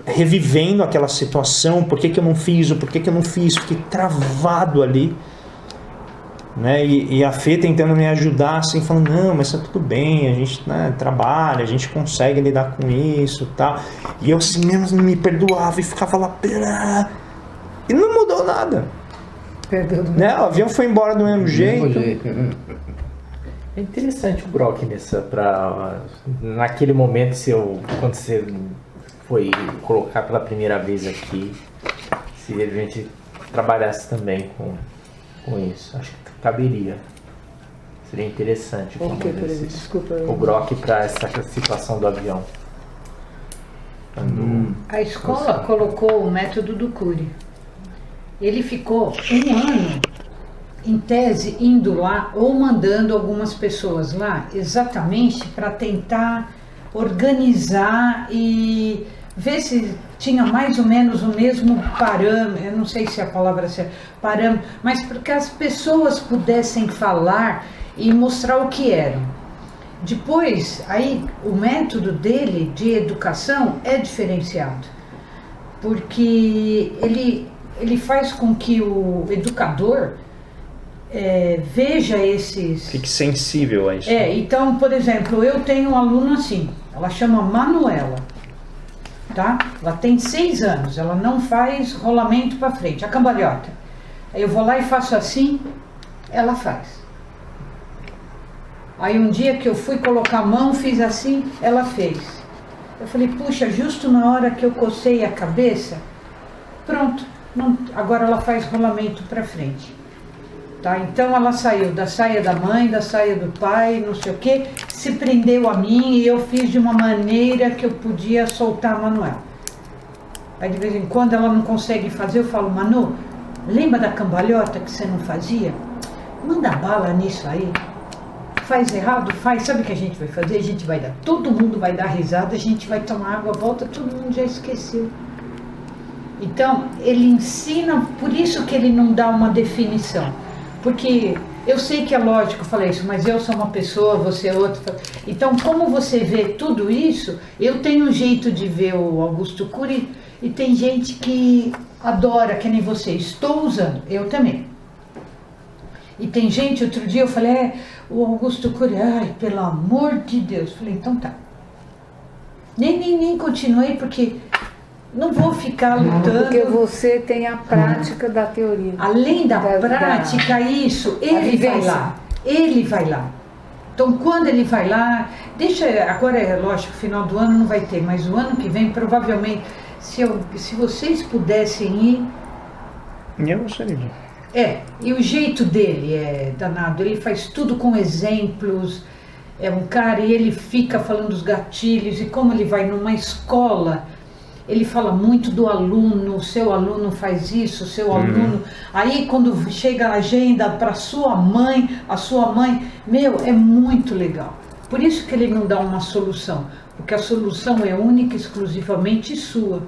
revivendo aquela situação, por que eu não fiz, o porquê que eu não fiz, fiquei travado ali, né? E a Fê tentando me ajudar, assim, falando, não, mas tá tudo bem, a gente, né, trabalha, a gente consegue lidar com isso e tal. E eu assim mesmo não me perdoava e ficava lá, e não mudou nada. Perdeu do né? O avião foi embora do mesmo jeito. É interessante o Brock naquele momento, quando você foi colocar pela primeira vez aqui, se a gente trabalhasse também com isso, acho que caberia. Seria interessante o Brock para essa situação do avião. A escola colocou o método do Cury. Ele ficou 1 ano, em tese, indo lá ou mandando algumas pessoas lá, exatamente para tentar organizar e ver se tinha mais ou menos o mesmo parâmetro, eu não sei se a palavra é parâmetro, mas para que as pessoas pudessem falar e mostrar o que eram. Depois, aí, o método dele de educação é diferenciado, porque ele faz com que o educador veja esses... Fique sensível a isso. Então, por exemplo, eu tenho um aluno assim, ela chama Manuela, tá? Ela tem 6 anos, ela não faz rolamento para frente, a cambalhota. Aí eu vou lá e faço assim, ela faz. Aí um dia que eu fui colocar a mão, fiz assim, ela fez. Eu falei, puxa, justo na hora que eu cocei a cabeça, pronto, agora ela faz rolamento para frente. Tá? Então ela saiu da saia da mãe, da saia do pai, não sei o que, se prendeu a mim e eu fiz de uma maneira que eu podia soltar a Manuela. Aí de vez em quando ela não consegue fazer, eu falo, Manu, lembra da cambalhota que você não fazia? Manda bala nisso aí. Faz errado? Faz. Sabe o que a gente vai fazer? A gente vai dar, todo mundo vai dar risada, a gente vai tomar água, volta, todo mundo já esqueceu. Então, ele ensina, por isso que ele não dá uma definição. Porque eu sei que é lógico, eu falei isso, mas eu sou uma pessoa, você é outra. Então, como você vê tudo isso, eu tenho um jeito de ver o Augusto Cury e tem gente que adora, que nem você. Estou usando, eu também. E tem gente, outro dia eu falei, o Augusto Cury, ai, pelo amor de Deus. Eu falei, então tá. Nem continuei, porque não vou ficar lutando. Porque você tem a prática da teoria. Além da prática, isso, ele vai lá. Ele vai lá. Então, quando ele vai lá, agora é lógico, final do ano não vai ter, mas o ano que vem, provavelmente, se vocês pudessem ir... Eu gostaria de ir. E o jeito dele é danado, ele faz tudo com exemplos, é um cara e ele fica falando dos gatilhos, e como ele vai numa escola, ele fala muito do aluno, o seu aluno faz isso, o seu aluno, aí quando chega a agenda para a sua mãe, é muito legal. Por isso que ele não dá uma solução, porque a solução é única e exclusivamente sua.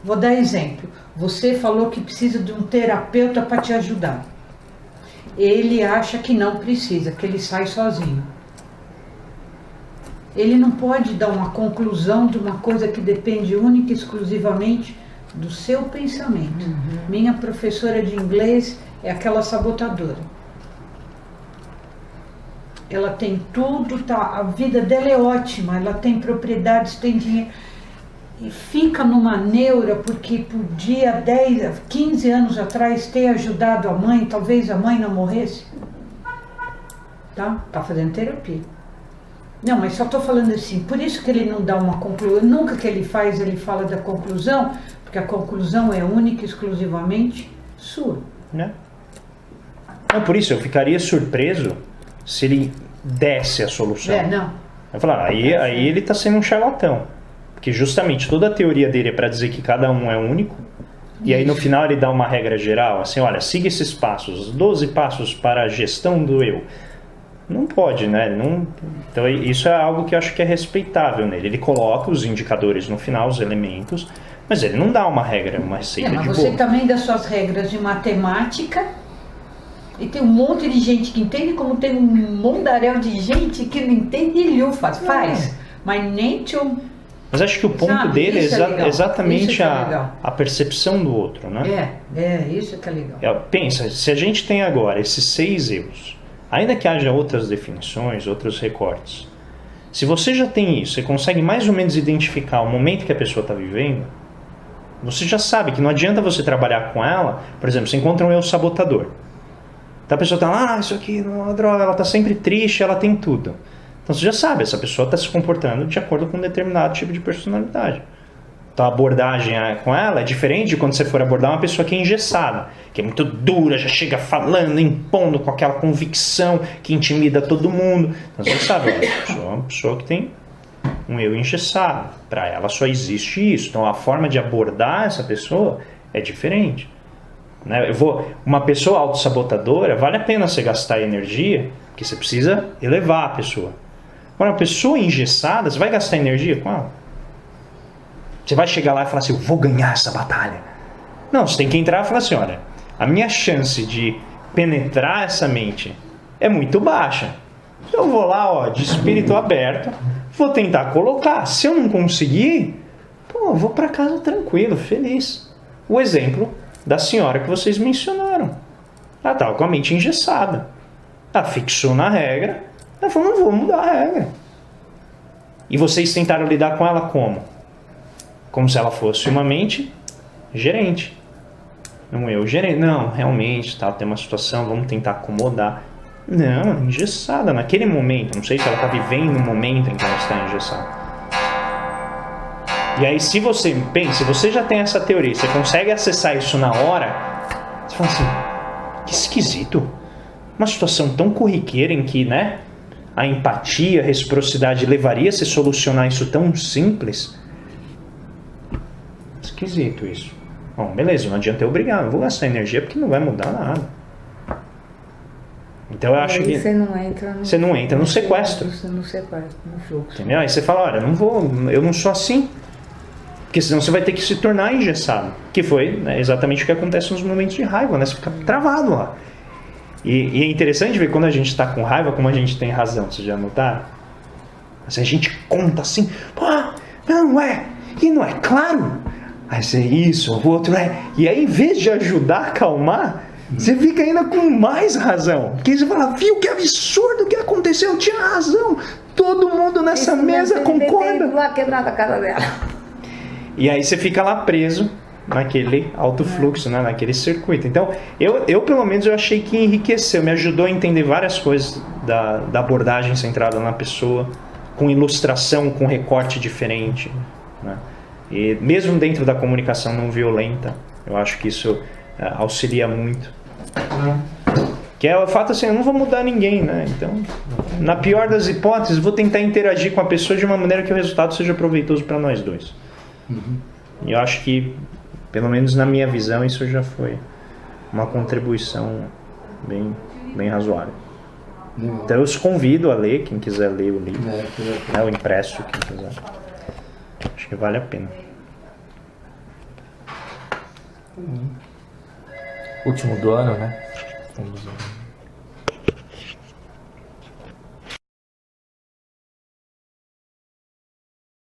Vou dar exemplo. Você falou que precisa de um terapeuta para te ajudar. Ele acha que não precisa, que ele sai sozinho. Ele não pode dar uma conclusão de uma coisa que depende única e exclusivamente do seu pensamento. Minha professora de inglês é aquela sabotadora. Ela tem tudo, a vida dela é ótima, ela tem propriedades, tem dinheiro. E fica numa neura porque podia 10, 15 anos atrás ter ajudado a mãe, talvez a mãe não morresse. Tá fazendo terapia. Não, mas só estou falando assim, por isso que ele não dá uma conclusão, nunca que ele fala da conclusão, porque a conclusão é única e exclusivamente sua. Né? Não, por isso, eu ficaria surpreso se ele desse a solução. Não. Eu falar, aí ele está sendo um charlatão. Porque justamente toda a teoria dele é para dizer que cada um é único. E aí no final ele dá uma regra geral, assim, olha, siga esses passos, 12 passos para a gestão do eu. Não pode, né? Então isso é algo que eu acho que é respeitável nele. Ele coloca os indicadores no final, os elementos, mas ele não dá uma regra, uma receita Mas de você bolo. também dá suas regras de matemática, e tem um monte de gente que entende, como tem um mundaréu de gente que não entende e faz, mas nem tchum. Mas acho que o ponto Sabe, dele é isso é legal. exatamente Isso que é legal. a percepção do outro, né? Isso que é legal. Pensa, se a gente tem agora esses 6 eus, ainda que haja outras definições, outros recortes, se você já tem isso, você consegue mais ou menos identificar o momento que a pessoa está vivendo, você já sabe que não adianta você trabalhar com ela. Por exemplo, você encontra um eu sabotador. Então a pessoa está lá, isso aqui não é uma droga, ela está sempre triste, ela tem tudo. Então você já sabe, essa pessoa está se comportando de acordo com um determinado tipo de personalidade. Então a abordagem com ela é diferente de quando você for abordar uma pessoa que é engessada, que é muito dura, já chega falando, impondo com aquela convicção que intimida todo mundo. Então você sabe, é uma pessoa que tem um eu engessado. Para ela só existe isso. Então a forma de abordar essa pessoa é diferente. Né? Uma pessoa autossabotadora, vale a pena você gastar energia, porque você precisa elevar a pessoa. Agora, uma pessoa engessada, você vai gastar energia com ela? Você vai chegar lá e falar assim, eu vou ganhar essa batalha. Não, você tem que entrar e falar assim, olha, a minha chance de penetrar essa mente é muito baixa. Eu vou lá, de espírito aberto, vou tentar colocar. Se eu não conseguir, eu vou para casa tranquilo, feliz. O exemplo da senhora que vocês mencionaram. Ela estava com a mente engessada. Ela fixou na regra. Ela falou, não vou mudar a regra. E vocês tentaram lidar com ela como? Como se ela fosse uma mente gerente. Um eu gerente. Não, realmente, tem uma situação, vamos tentar acomodar. Não, engessada. Naquele momento, não sei se ela está vivendo um momento em que ela está engessada. E aí, se você já tem essa teoria, você consegue acessar isso na hora, você fala assim, que esquisito. Uma situação tão corriqueira em que, né, a empatia, a reciprocidade levaria a se solucionar isso tão simples. Esquisito isso. Bom, beleza, não adianta eu brigar, não vou gastar energia porque não vai mudar nada. Então eu acho que você não entra no sequestro. No sequestro, no fluxo. Entendeu? Aí você fala, olha, eu não sou assim. Porque senão você vai ter que se tornar engessado. Que foi, né, exatamente o que acontece nos momentos de raiva, né? Você fica travado lá. E é interessante ver quando a gente está com raiva, como a gente tem razão. Vocês já notaram? Assim, a gente conta assim, não é, e não é claro? Aí você, isso, o outro é. E aí, em vez de ajudar a acalmar, você fica ainda com mais razão. Porque você fala, viu que absurdo que aconteceu, tinha razão. Todo mundo nessa mesa concorda. Lá quebrado a cara dela. E aí você fica lá preso naquele alto fluxo, né? Naquele circuito. Então, eu pelo menos eu achei que enriqueceu, me ajudou a entender várias coisas da abordagem centrada na pessoa, com ilustração, com recorte diferente, né? E mesmo dentro da comunicação não violenta, eu acho que isso auxilia muito. Que é o fato assim, eu não vou mudar ninguém, né? Então, na pior das hipóteses, vou tentar interagir com a pessoa de uma maneira que o resultado seja proveitoso para nós dois. E eu acho que, pelo menos na minha visão, isso já foi uma contribuição bem razoável. Então eu os convido a ler, quem quiser ler o livro, o impresso, quem quiser. Acho que vale a pena. Último do ano, né?